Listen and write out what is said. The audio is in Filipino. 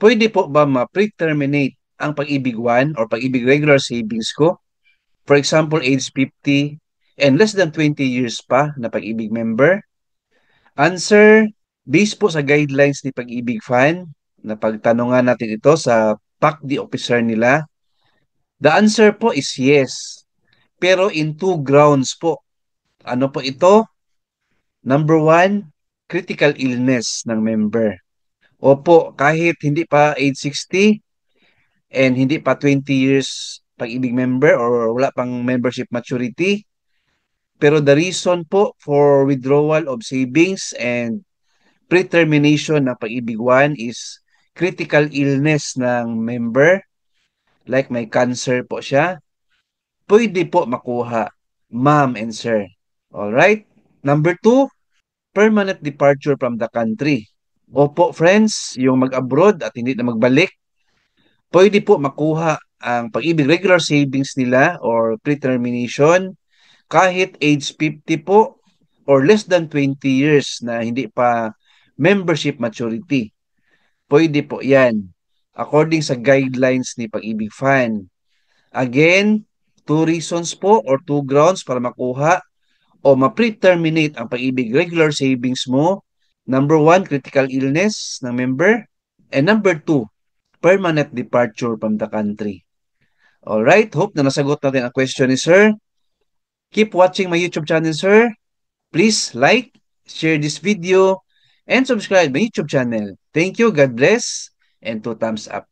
Pwede po ba ma-pre-terminate ang Pag-ibig One or Pag-ibig regular savings ko? For example, age 50 and less than 20 years pa na Pag-ibig member? Answer, based po sa guidelines ni Pag-ibig Fund, na pagtanungan natin ito sa PACD officer nila, the answer po is yes. Pero in two grounds po. Ano po ito? Number one, critical illness ng member. Opo, kahit hindi pa age 60 and hindi pa 20 years Pag-ibig member or wala pang membership maturity, pero the reason po for withdrawal of savings and pre-termination ng Pag-ibig One is critical illness ng member, like may cancer po siya, pwede po makuha, ma'am and sir. Alright? Number two, permanent departure from the country. Opo, friends, yung mag-abroad at hindi na magbalik, pwede po makuha ang Pag-ibig regular savings nila or pre-termination kahit age 50 po or less than 20 years na hindi pa membership maturity. Pwede po yan according sa guidelines ni Pag-ibig Fund. Again, two reasons po or two grounds para makuha o ma-pre-terminate ang Pag-ibig regular savings mo. Number one, critical illness ng member. And number two, permanent departure from the country. Alright, hope na nasagot natin ang question ni Sir. Keep watching my YouTube channel, Sir. Please like, share this video, and subscribe my YouTube channel. Thank you, God bless, and two thumbs up.